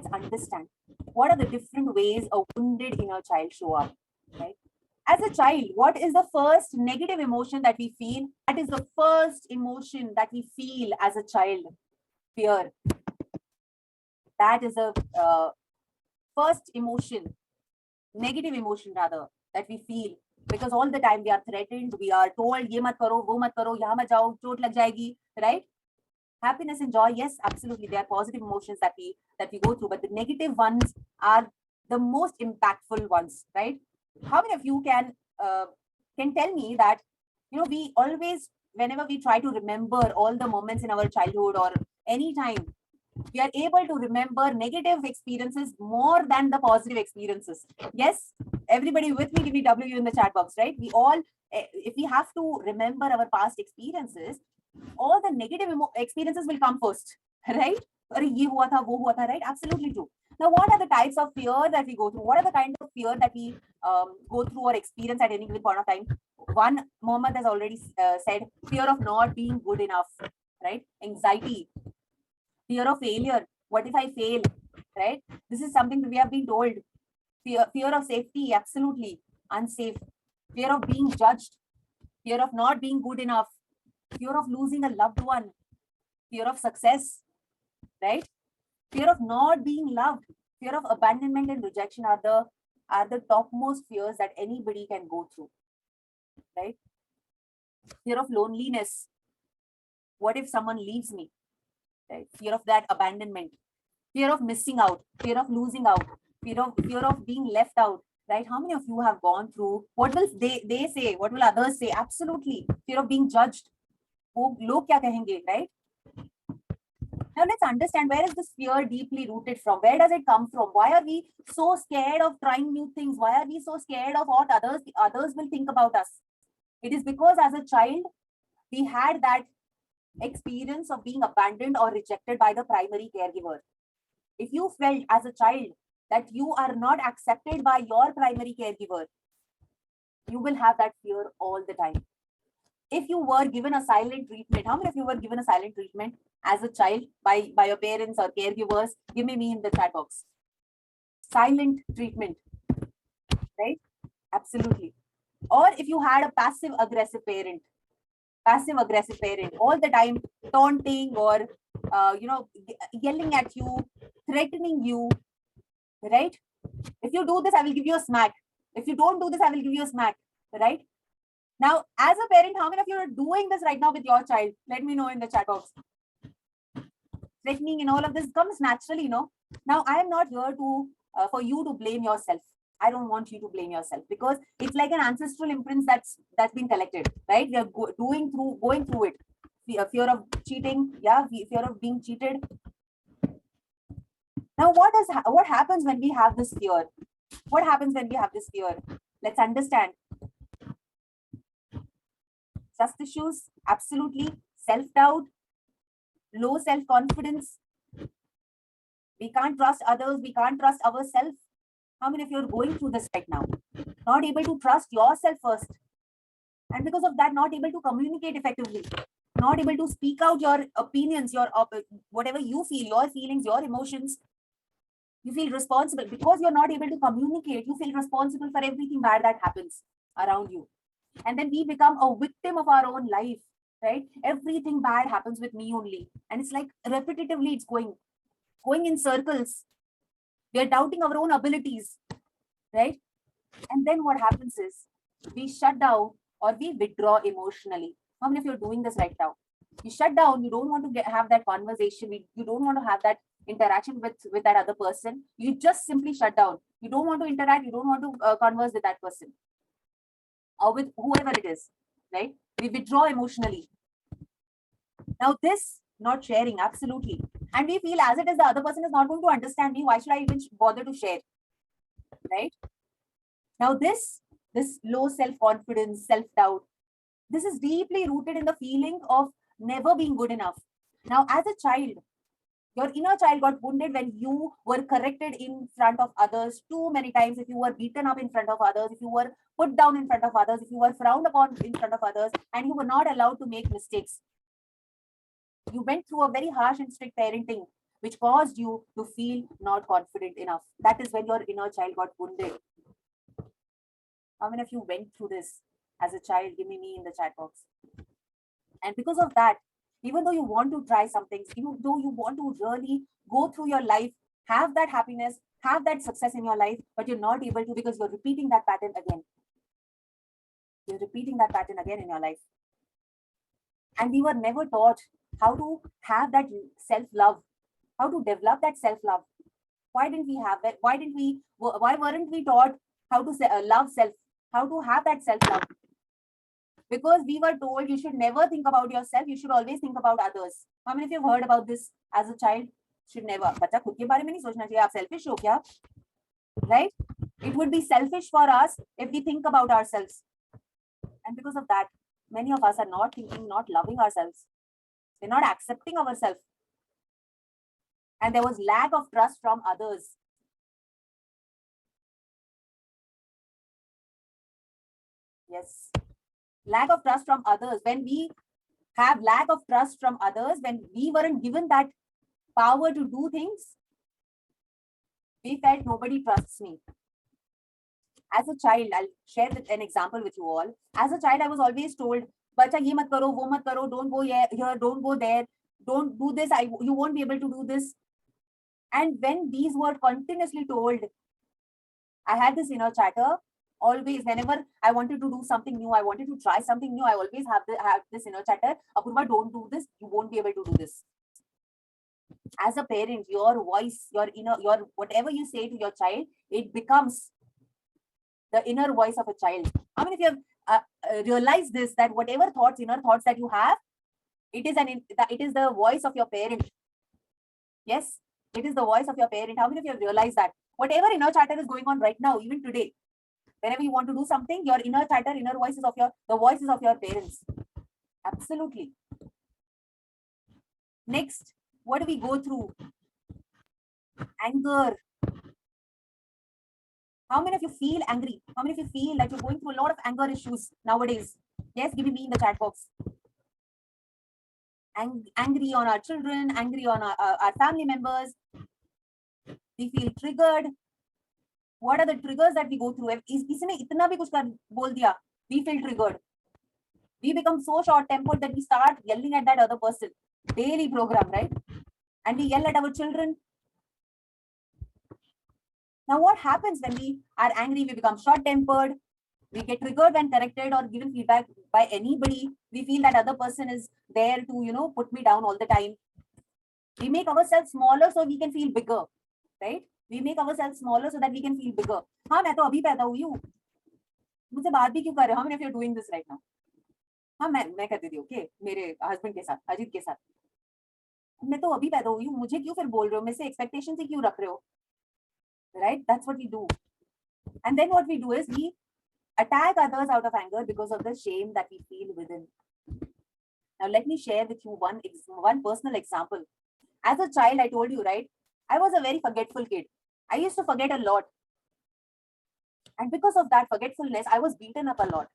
let's understand what are the different ways a wounded inner child show up, right? As a child, what is the first negative emotion that we feel? That is the first emotion that we feel as a child. Fear. That is the first emotion, negative emotion rather, that we feel, because all the time we are threatened, we are told, ye mat karo, wo mat karo, yahan mat jao, chot lag jayegi, right? Happiness and joy, yes, absolutely, they are positive emotions that we go through, but the negative ones are the most impactful ones, right? How many of you can tell me that, we always, whenever we try to remember all the moments in our childhood or any time, we are able to remember negative experiences more than the positive experiences? Yes, everybody with me, give me W in the chat box, right? We all, if we have to remember our past experiences, all the negative experiences will come first, right? Ye hua tha, wo hua tha, right? Absolutely true. Now, what are the types of fear that we go through? What are the kind of fear that we go through or experience at any given point of time? One, Mohammed has already said, fear of not being good enough, right? Anxiety, fear of failure. What if I fail, right? This is something that we have been told. Fear of safety, absolutely unsafe. Fear of being judged, fear of not being good enough, fear of losing a loved one, fear of success, right? Fear of not being loved, fear of abandonment and rejection are the topmost fears that anybody can go through, right? Fear of loneliness. What if someone leaves me, right? Fear of that abandonment, fear of missing out, fear of losing out, fear of being left out, right? How many of you have gone through, what will they say, what will others say? Absolutely. Fear of being judged. Oh, log kya kahenge, right? Now let's understand, where is this fear deeply rooted from? Where does it come from? Why are we so scared of trying new things? Why are we so scared of what others will think about us? It is because as a child, we had that experience of being abandoned or rejected by the primary caregiver. If you felt as a child that you are not accepted by your primary caregiver, you will have that fear all the time. If you were given a silent treatment, how many of you were given a silent treatment as a child by your parents or caregivers? Give me in the chat box. Silent treatment, right? Absolutely. Or if you had a passive aggressive parent all the time, taunting or yelling at you, threatening you, right? If you do this, I will give you a smack. If you don't do this, I will give you a smack, right? Now, as a parent, how many of you are doing this right now with your child? Let me know in the chat box. Threatening and all of this comes naturally, Now, I am not here to for you to blame yourself. I don't want you to blame yourself, because it's like an ancestral imprint that's been collected, right? We are going through it. Fear of cheating, yeah, fear of being cheated. Now, what happens when we have this fear? What happens when we have this fear? Let's understand. Trust issues, absolutely. Self-doubt, low self-confidence. We can't trust others. We can't trust ourselves. How many of you are going through this right now? Not able to trust yourself first. And because of that, not able to communicate effectively. Not able to speak out your opinions, your whatever you feel, your feelings, your emotions. You feel responsible because you're not able to communicate. You feel responsible for everything bad that happens around you. And then we become a victim of our own life, right? Everything bad happens with me only. And it's like repetitively, it's going in circles. We are doubting our own abilities, right? And then what happens is we shut down or we withdraw emotionally. How many of you are doing this right now? You shut down. You don't want to have that conversation. You don't want to have that interaction with that other person. You just simply shut down. You don't want to interact. You don't want to converse with that person or with whoever it is, right? We withdraw emotionally. Now this, not sharing, absolutely. And we feel as it is the other person is not going to understand me. Why should I even bother to share, right? Now this low self-confidence, self-doubt, this is deeply rooted in the feeling of never being good enough. Now, as a child, your inner child got wounded when you were corrected in front of others too many times, if you were beaten up in front of others, if you were put down in front of others, if you were frowned upon in front of others, and you were not allowed to make mistakes. You went through a very harsh and strict parenting. which caused you to feel not confident enough. That is when your inner child got wounded. How many of you went through this as a child? Give me in the chat box. And because of that, even though you want to try some things, even though you want to really go through your life, have that happiness, have that success in your life, but you're not able to because you're repeating that pattern again. You're repeating that pattern again in your life. And we were never taught how to have that self-love, how to develop that self-love. Why didn't we have that? Why weren't we taught how to love self, how to have that self-love? Because we were told you should never think about yourself, you should always think about others. How many of you have heard about this as a child? Should never. बच्चा खुद के बारे में नहीं सोचना चाहिए, आप selfish हो क्या? Right? It would be selfish for us if we think about ourselves. And because of that, many of us are not thinking, not loving ourselves. We're not accepting ourselves. And there was lack of trust from others. Yes. Lack of trust from others. When we have lack of trust from others, when we weren't given that power to do things, we felt nobody trusts me. As a child, I'll share an example with you all. As a child, I was always told, "Bacha, ye mat karo, wo mat karo, don't go here, don't go there, don't do this, you won't be able to do this." And when these were continuously told, I had this inner chatter. Always, whenever I wanted to do something new, I wanted to try something new, I always have this inner chatter. Apurva, don't do this. You won't be able to do this. As a parent, your voice, your whatever you say to your child, it becomes the inner voice of a child. How many of you have realized this, that whatever inner thoughts that you have, it is the voice of your parent. Yes, it is the voice of your parent. How many of you have realized that? Whatever inner chatter is going on right now, even today, whenever you want to do something, your inner chatter, inner voices of the voices of your parents. Absolutely. Next, what do we go through? Anger. How many of you feel angry? How many of you feel that you're going through a lot of anger issues nowadays? Yes, give me in the chat box. Angry on our children, angry on our family members. We feel triggered. What are the triggers that we go through? किसी ने इतना भी कुछ बोल दिया, we feel triggered. We become so short-tempered that we start yelling at that other person. Daily program, right? And we yell at our children. Now, what happens when we are angry? We become short-tempered. We get triggered when corrected or given feedback by anybody. We feel that other person is there to, put me down all the time. We make ourselves smaller so we can feel bigger, right? We make ourselves smaller so that we can feel bigger. हाँ, मैं तो अभी पैदा हुई हूँ. मुझसे बात भी क्यों कर रहे हो? How many of you are doing this right now? हाँ, मैं करती थी, okay? मेरे husband के साथ, अजीत के साथ. मैं तो अभी पैदा हुई हूँ, मुझे क्यों फिर बोल रहे हो? मेरे से expectation से क्यों रख रहे हो? Right? That's what we do. And then what we do is we attack others out of anger because of the shame that we feel within. Now, let me share with you one personal example. As a child, I told you, right? I was a very forgetful kid. I used to forget a lot. And because of that forgetfulness, I was beaten up a lot.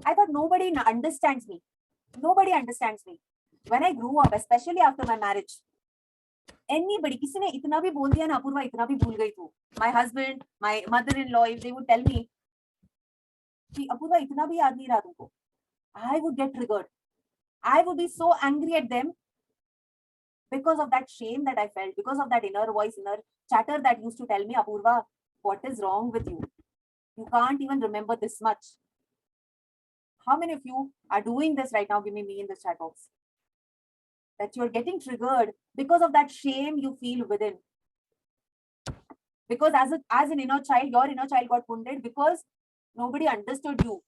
I thought nobody understands me. Nobody understands me. When I grew up, especially after my marriage, anybody, किसी ने इतना भी बोल दिया ना, अपूर्वा इतना भी भूल गई तू. My husband, my mother-in-law, if they would tell me, कि अपूर्वा इतना भी याद नहीं रहा तुमको, I would get triggered. I would be so angry at them because of that shame that I felt, because of that inner voice, inner chatter that used to tell me, Apurva, what is wrong with you? You can't even remember this much. How many of you are doing this right now? Give me in the chat box. That you're getting triggered because of that shame you feel within. Because as an inner child, your inner child got wounded because nobody understood you.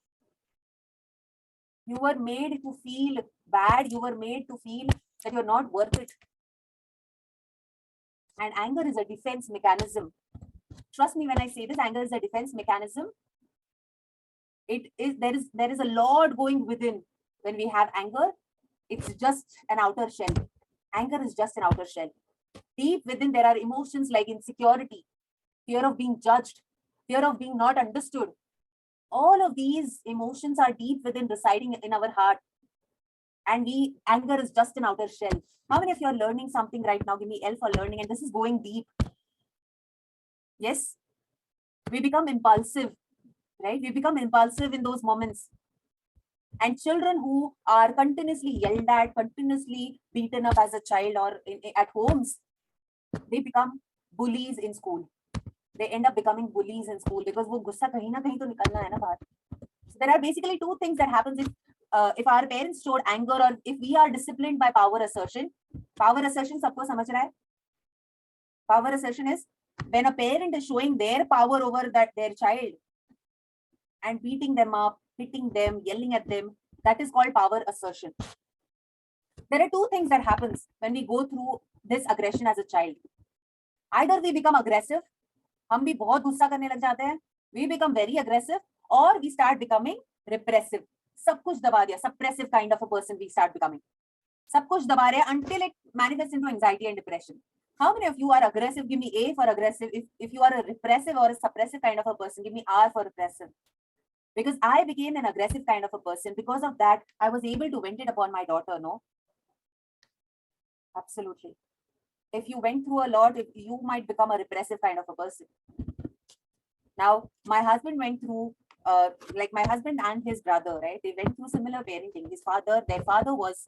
You were made to feel bad. You were made to feel that you're not worth it. And anger is a defense mechanism. Trust me when I say this, anger is a defense mechanism. There is a lot going within. When we have anger, it's just an outer shell. Anger is just an outer shell. Deep within, there are emotions like insecurity, fear of being judged, fear of being not understood. All of these emotions are deep within, residing in our heart. And anger is just an outer shell. How many of you are learning something right now? Give me L for learning, and this is going deep. Yes, we become impulsive, right? We become impulsive in those moments. And children who are continuously yelled at, continuously beaten up as a child or at homes, they become bullies in school. They end up becoming bullies in school because वो गुस्सा कहीं ना कहीं तो निकलना है ना बाहर. So there are basically two things that happens if our parents showed anger or if we are disciplined by power assertion. Power assertion सबको समझ रहा है? Power assertion is when a parent is showing their power over their child and beating them up, hitting them, yelling at them. That is called power assertion. There are two things that happens when we go through this aggression as a child. Either we become aggressive, हम भी बहुत गुस्सा करने लग जाते हैं, we become very aggressive, or we start becoming repressive. सब कुछ दबा दिया, suppressive kind of a person we start becoming. सब कुछ दबा रहे हैं until it manifests into anxiety and depression. How many of you are aggressive? Give me A for aggressive. If you are a repressive or a suppressive kind of a person, give me R for repressive. Because I became an aggressive kind of a person. Because of that, I was able to vent it upon my daughter, no? Absolutely. If you went through a lot, you might become a repressive kind of a person. Now, my husband went through, like my husband and his brother, right? They went through similar parenting. Their father was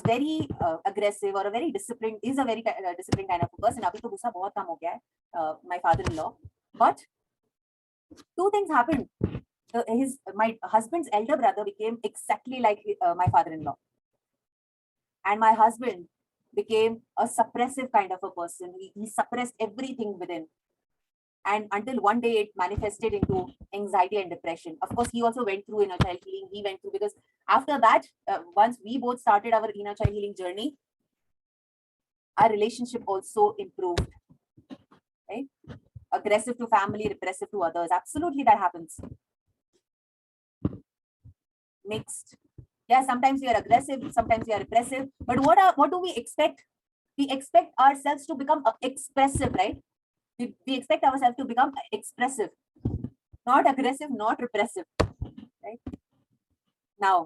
very aggressive or a very disciplined, is a very disciplined kind of a person. Abhi to gussa bahut kam ho gaya hai, my father-in-law. But two things happened. My husband's elder brother became exactly like my father-in-law. And my husband became a suppressive kind of a person. He suppressed everything within. And until one day it manifested into anxiety and depression. Of course, he also went through inner child healing. He went through, because after that, once we both started our inner child healing journey, our relationship also improved. Right? Aggressive to family, repressive to others. Absolutely, that happens. Mixed. Yeah, sometimes we are aggressive, sometimes we are repressive. But what do we expect? We expect ourselves to become expressive, right? We expect ourselves to become expressive, not aggressive, not repressive, right? Now,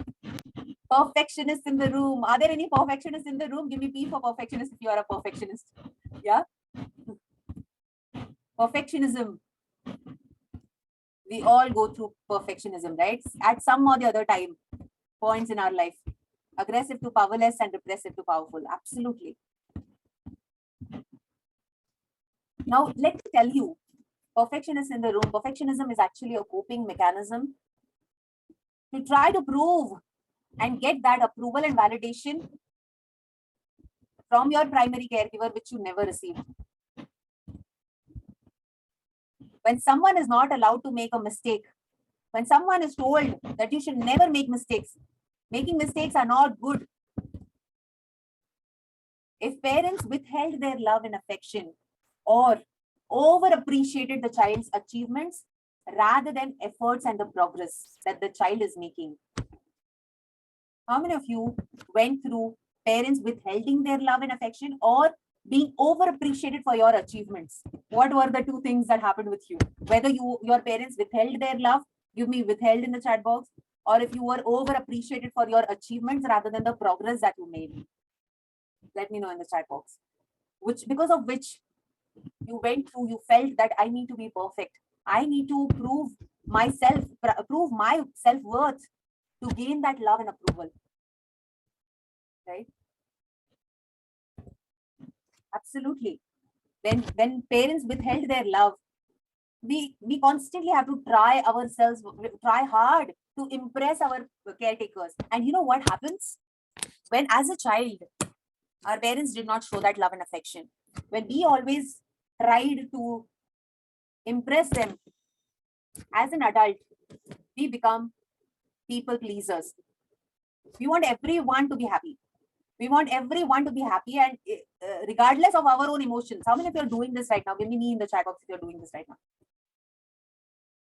perfectionists in the room. Are there any perfectionists in the room? Give me P for perfectionist if you are a perfectionist. Yeah. Perfectionism. We all go through perfectionism, right? At some or the other time, points in our life. Aggressive to powerless and repressive to powerful. Absolutely. Now, let me tell you, perfectionists in the room, perfectionism is actually a coping mechanism to try to prove and get that approval and validation from your primary caregiver, which you never received. When someone is not allowed to make a mistake, when someone is told that you should never make mistakes, making mistakes are not good. If parents withheld their love and affection or overappreciated the child's achievements rather than efforts and the progress that the child is making. How many of you went through parents withholding their love and affection or being overappreciated for your achievements? What were the two things that happened with you? Whether your parents withheld their love, give me withheld in the chat box, or if you were overappreciated for your achievements rather than the progress that you made. Let me know in the chat box. Because of which you went through, you felt that I need to be perfect. I need to prove my self-worth to gain that love and approval. Right? Absolutely. When parents withheld their love, we constantly have to try hard to impress our caretakers. And you know what happens? When as a child, our parents did not show that love and affection. When we always tried to impress them, as an adult, we become people pleasers. We want everyone to be happy. We want everyone to be happy, and regardless of our own emotions. How many of you are doing this right now? Give me in the chat box if you're doing this right now.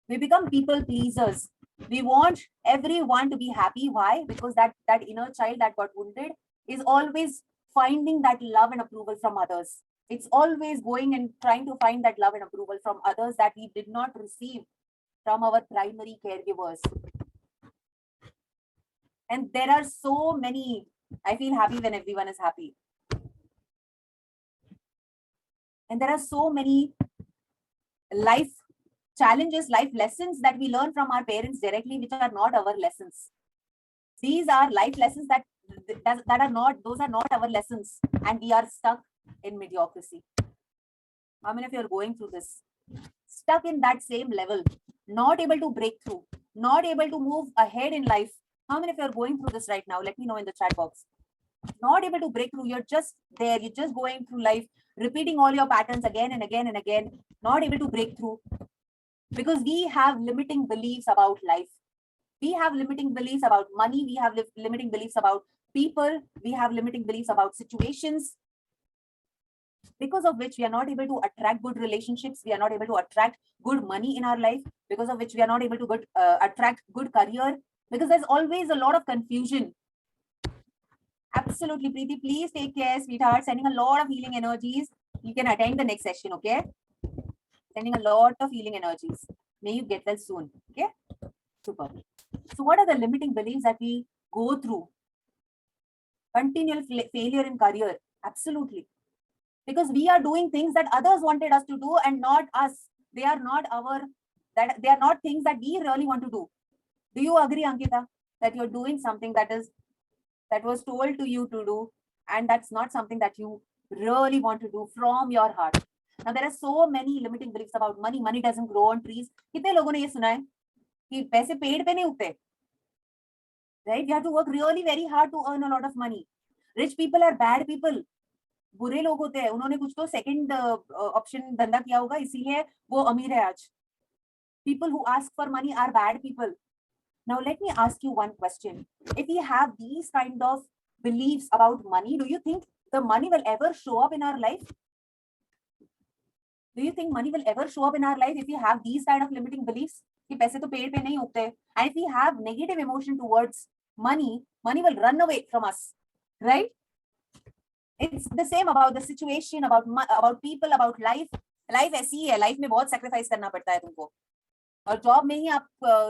We become people pleasers. We want everyone to be happy. Why? Because that inner child that got wounded is always finding that love and approval from others. It's always going and trying to find that love and approval from others that we did not receive from our primary caregivers. And there are so many, I feel happy when everyone is happy. And there are so many life challenges, life lessons that we learn from our parents directly, which are not our lessons. These are life lessons that are not, those are not our lessons, and we are stuck in mediocrity. How many of you are going through this? Stuck in that same level, not able to break through, not able to move ahead in life. How many of you are going through this right now? Let me know in the chat box. Not able to break through. You're just there. You're just going through life, repeating all your patterns again and again and again, not able to break through because we have limiting beliefs about life. We have limiting beliefs about money. We have limiting beliefs about people. We have limiting beliefs about situations, because of which we are not able to attract good relationships. We are not able to attract good money in our life, because of which we are not able to attract good career, because there's always a lot of confusion. Absolutely, Preeti. Please take care, sweetheart. Sending a lot of healing energies. You can attend the next session, okay? Sending a lot of healing energies. May you get well soon, okay? Super. So what are the limiting beliefs that we go through? Continual failure in career. Absolutely. Because we are doing things that others wanted us to do and not us. They are not they are not things that we really want to do. Do you agree, Ankita, that you're doing something that was told to you to do, and that's not something that you really want to do from your heart? Now there are so many limiting beliefs about money. Money doesn't grow on trees. कितने लोगों ने ये सुना है कि पैसे पेड़ पे नहीं उगते? Right? You have to work really very hard to earn a lot of money. Rich people are bad people. बुरे लोग होते हैं, उन्होंने कुछ तो सेकंड ऑप्शन धंधा किया होगा, इसीलिए वो अमीर है आज. People who ask for money are bad people. Now let me ask you one question. If we have these kind of beliefs about money, do you think the money will ever show up in our life? Do you think money will ever show up in our life if we have these kind of limiting beliefs? कि पैसे तो पेड़ पे नहीं उगते. And if we have negative emotion towards money, money will run away from us, right? It's the same about the situation, about people, about life. Life ऐसी ही है. Life में बहुत sacrifice करना पड़ता है तुमको. और job में ही आप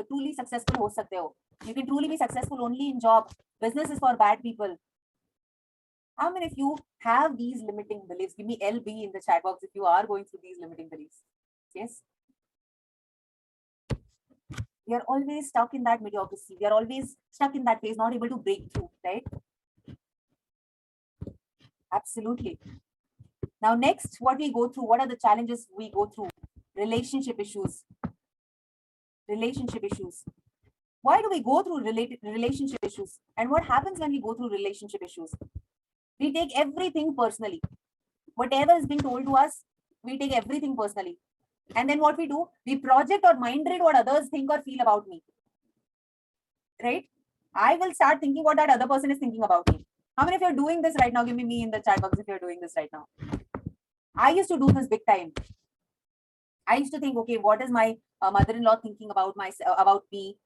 truly successful हो सकते हो. You can truly be successful only in job. Business is for bad people. How many of you have these limiting beliefs? Give me LB in the chat box if you are going through these limiting beliefs. Yes. We are always stuck in that mediocrity. We are always stuck in that phase, not able to break through, right? Absolutely. Now, next, what we go through, what are the challenges we go through? Relationship issues. Relationship issues. Why do we go through relationship issues? And what happens when we go through relationship issues? We take everything personally. Whatever is being told to us, we take everything personally. And then what we do? We project or mind read what others think or feel about me. Right? I will start thinking what that other person is thinking about me. How many of you are doing this right now? Give me in the chat box if you're doing this right now. I used to do this big time. I used to think, okay, what is my mother-in-law thinking about me?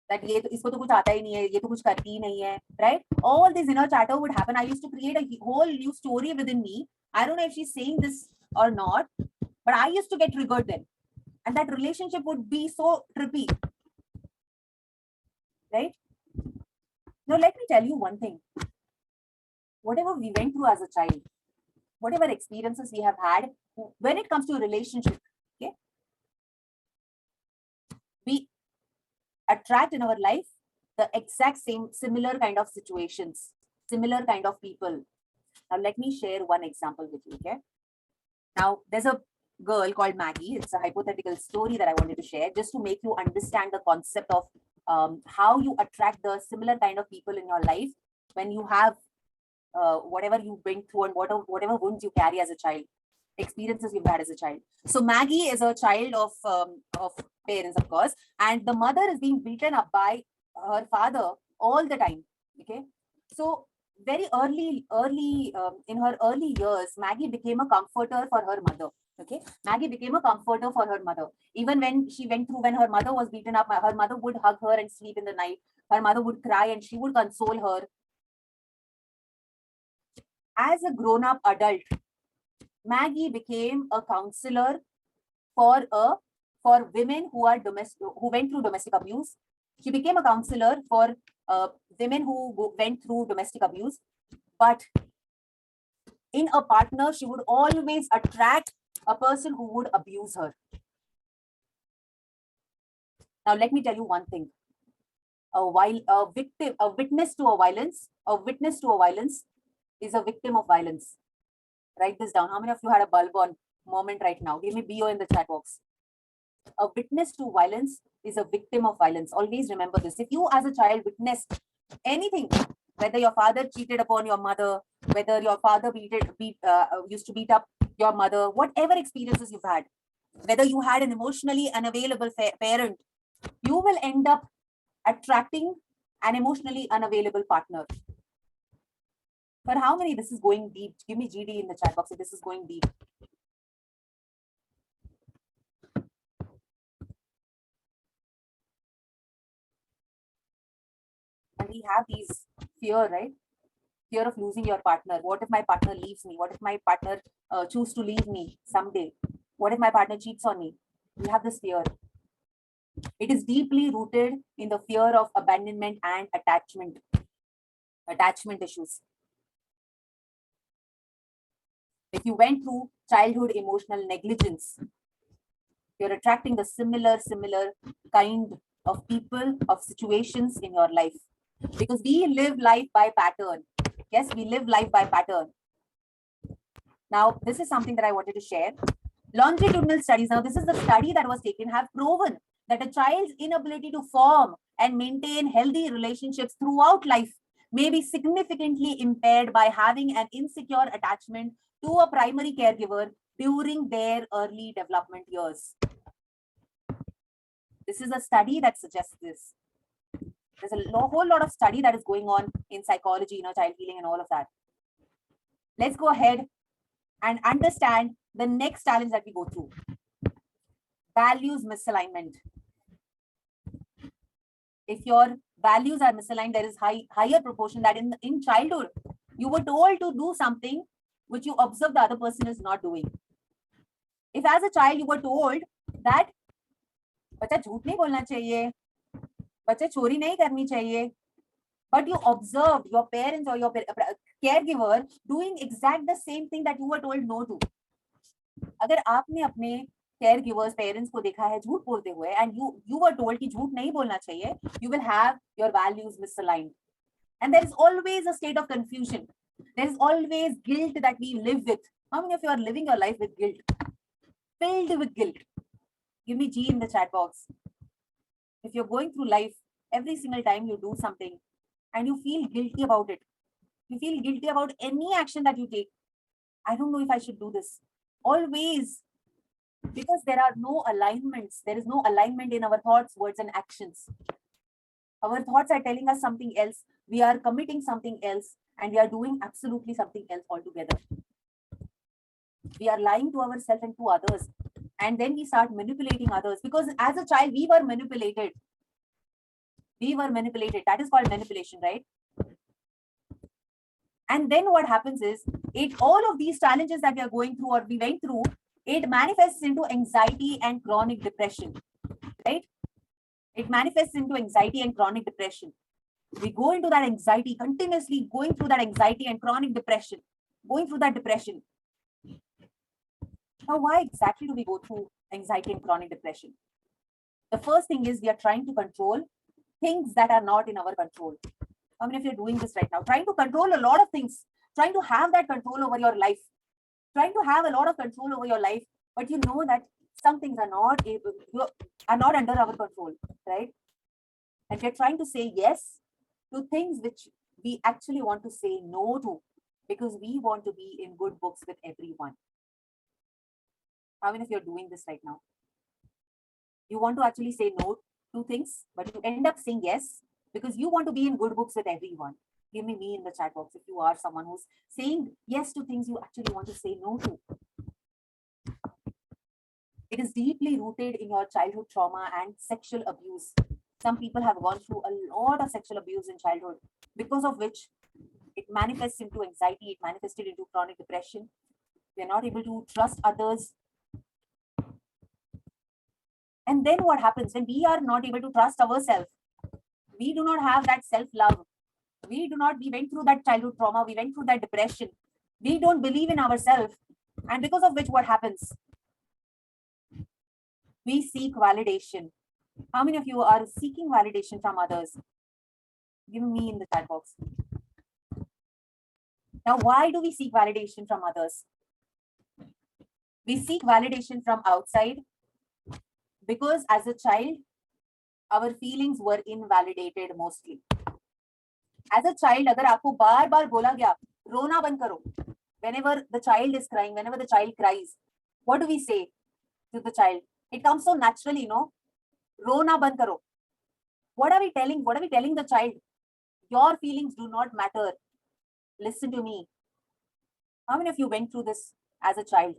That ये तो इसको तो कुछ आता ही नहीं है, ये तो कुछ करती ही नहीं है, right? All this inner chatter would happen. I used to create a whole new story within me. I don't know if she's saying this or not, but I used to get triggered then, and that relationship would be so trippy, right? Now let me tell you one thing. Whatever we went through as a child, whatever experiences we have had, when it comes to a relationship, okay, we attract in our life the exact same similar kind of situations, similar kind of people. Now let me share one example with you. Okay, now there's a girl called Maggie. It's a hypothetical story that I wanted to share just to make you understand the concept of how you attract the similar kind of people in your life when you have whatever you've been through and whatever wounds you carry as a child, experiences you've had as a child. So Maggie is a child of parents, of course, and the mother is being beaten up by her father all the time. Okay, so very early in her early years, Maggie became a comforter for her mother. Okay, Maggie became a comforter for her mother. Even when she went through, when her mother was beaten up, her mother would hug her and sleep in the night. Her mother would cry and she would console her. As a grown-up adult, Maggie became a counselor for women who went through domestic abuse. She became a counselor for women who went through domestic abuse, but in a partner, she would always attract a person who would abuse her. Now, let me tell you one thing. A witness to a violence is a victim of violence. Write this down. How many of you had a bulb on moment right now? Give me BO in the chat box. A witness to violence is a victim of violence. Always remember this. If you as a child witnessed anything, whether your father cheated upon your mother, whether your father used to beat up your mother, whatever experiences you've had, whether you had an emotionally unavailable parent, you will end up attracting an emotionally unavailable partner. For how many this is going deep? Give me GD in the chat box if this is going deep. And we have these fear, right? Fear of losing your partner. What if my partner leaves me? What if my partner choose to leave me someday? What if my partner cheats on me? We have this fear. It is deeply rooted in the fear of abandonment and attachment issues. If you went through childhood emotional negligence, you're attracting the similar kind of people, of situations in your life. Because we live life by pattern. Yes, we live life by pattern. Now, this is something that I wanted to share. Longitudinal studies, now this is the study that was taken, have proven that a child's inability to form and maintain healthy relationships throughout life may be significantly impaired by having an insecure attachment to a primary caregiver during their early development years. This is a study that suggests this. There's a whole lot of study that is going on in psychology, child healing and all of that. Let's go ahead and understand the next challenge that we go through. Values misalignment. If your values are misaligned, there is higher proportion that in childhood, you were told to do something which you observe the other person is not doing. If as a child you were told that बच्चा झूठ नहीं बोलना चाहिए, बच्चे चोरी नहीं करनी चाहिए, but you observed your parents or your caregiver doing exact the same thing that you were told no to. अगर आपने अपने caregivers, parents को देखा है झूठ बोलते हुए and you were told कि झूठ नहीं बोलना चाहिए, you will have your values misaligned. And there is always a state of confusion. There is always guilt that we live with. How many of you are living your life with guilt? Filled with guilt. Give me G in the chat box. If you're going through life, every single time you do something and you feel guilty about it, you feel guilty about any action that you take. I don't know if I should do this. Always, because there are no alignments. There is no alignment in our thoughts, words, and actions. Our thoughts are telling us something else. We are committing something else, and we are doing absolutely something else altogether. We are lying to ourselves and to others. And then we start manipulating others, because as a child, we were manipulated. We were manipulated. That is called manipulation, right? And then what happens is, all of these challenges that we are going through or we went through, it manifests into anxiety and chronic depression, right? It manifests into anxiety and chronic depression. We go into that anxiety, continuously going through that anxiety and chronic depression, going through that depression. Now, why exactly do we go through anxiety and chronic depression? The first thing is we are trying to control things that are not in our control. I mean, if you're doing this right now, trying to control a lot of things, trying to have that control over your life, trying to have a lot of control over your life, but you know that some things are not under our control, right? And we're trying to say yes to things which we actually want to say no to, because we want to be in good books with everyone. How many of you are doing this right now? You want to actually say no to things, but you end up saying yes because you want to be in good books with everyone. Give me in the chat box if you are someone who's saying yes to things you actually want to say no to. It is deeply rooted in your childhood trauma and sexual abuse. Some people have gone through a lot of sexual abuse in childhood, because of which it manifests into anxiety, it manifested into chronic depression. We are not able to trust others. And then what happens when we are not able to trust ourselves? We do not have that self-love. We went through that childhood trauma. We went through that depression. We don't believe in ourselves. And because of which, what happens? We seek validation. How many of you are seeking validation from others? Give me in the chat box. Now, why do we seek validation from others? We seek validation from outside because as a child, our feelings were invalidated mostly. As a child, अगर आपको बार बार बोला गया रोना बंद करो, whenever the child is crying, whenever the child cries, what do we say to the child? It comes so naturally, no? Rona band karo. What are we telling? What are we telling the child? Your feelings do not matter. Listen to me. How many of you went through this as a child?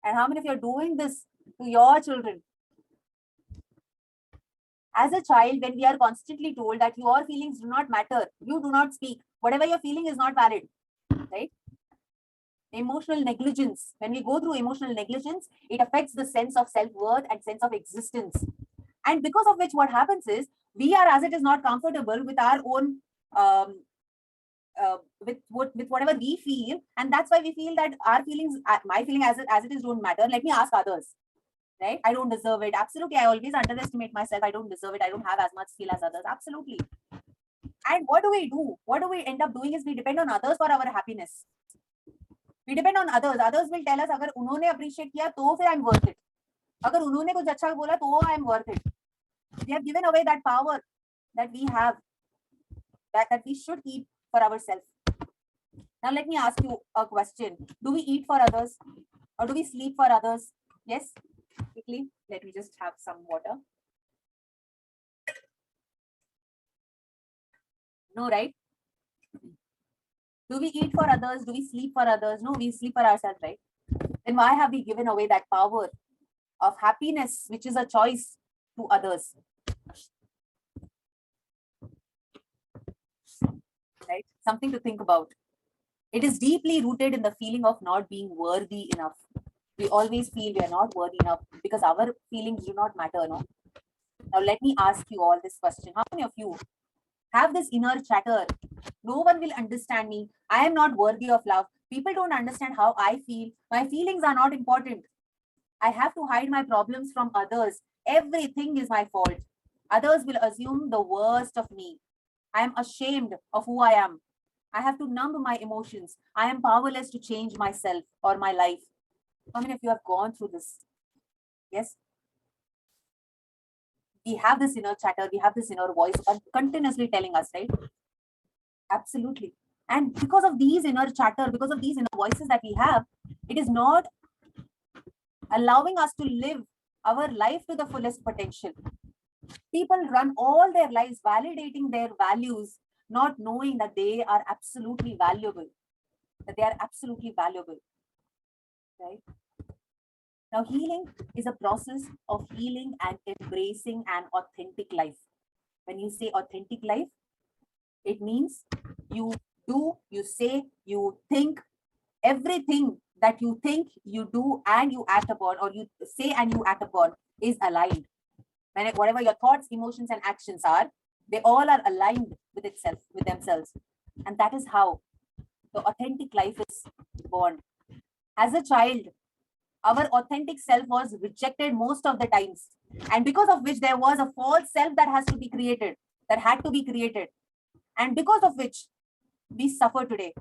And how many of you are doing this to your children? As a child, when we are constantly told that your feelings do not matter, you do not speak, whatever you're feeling is not valid, right? Emotional negligence. When we go through emotional negligence, it affects the sense of self-worth and sense of existence. And because of which, what happens is we are, as it is, not comfortable with our own, with whatever we feel, and that's why we feel that our feelings, my feeling as it is, don't matter. Let me ask others, right? I don't deserve it. Absolutely, I always underestimate myself. I don't deserve it. I don't have as much skill as others. Absolutely. And what do we do? What do we end up doing is we depend on others for our happiness. We depend on others. Others will tell us, अगर उन्होंने appreciate किया तो फिर I'm worth it. अगर उन्होंने कुछ अच्छा बोला तो I'm worth it. We have given away that power that we have, that we should keep for ourselves. Now let me ask you a question. Do we eat for others or do we sleep for others? Yes, quickly. Let me just have some water. No, right? Do we eat for others? Do we sleep for others? No, we sleep for ourselves, right? Then why have we given away that power of happiness, which is a choice, to others? Right? Something to think about. It is deeply rooted in the feeling of not being worthy enough. We always feel we are not worthy enough because our feelings do not matter, no? Now let me ask you all this question. How many of you have this inner chatter? No one will understand me. I am not worthy of love. People don't understand how I feel. My feelings are not important. I have to hide my problems from others. Everything is my fault. Others will assume the worst of me. I am ashamed of who I am. I have to numb my emotions. I am powerless to change myself or my life. How many of you have gone through this? Yes. We have this inner chatter, we have this inner voice continuously telling us, right? Absolutely. And because of these inner chatter, because of these inner voices that we have, it is not allowing us to live our life to the fullest potential. People run all their lives validating their values, not knowing that they are absolutely valuable, right? Now, healing is a process of healing and embracing an authentic life. When you say authentic life, it means you do, you say, you think, everything that you think, you do, and you act upon, or you say and you act upon, is aligned. When whatever your thoughts, emotions, and actions are, they all are aligned with itself, with themselves. And that is how the authentic life is born. As a child, our authentic self was rejected most of the times. And because of which there was a false self that has to be created, that had to be created. And because of which we suffer today,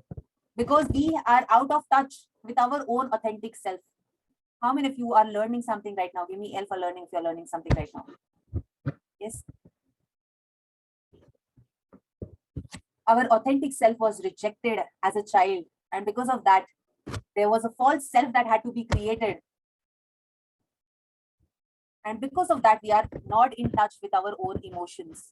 because we are out of touch with our own authentic self. How many of you are learning something right now? Give me L for learning if you're learning something right now. Yes. Our authentic self was rejected as a child. And because of that, there was a false self that had to be created. And because of that, we are not in touch with our own emotions.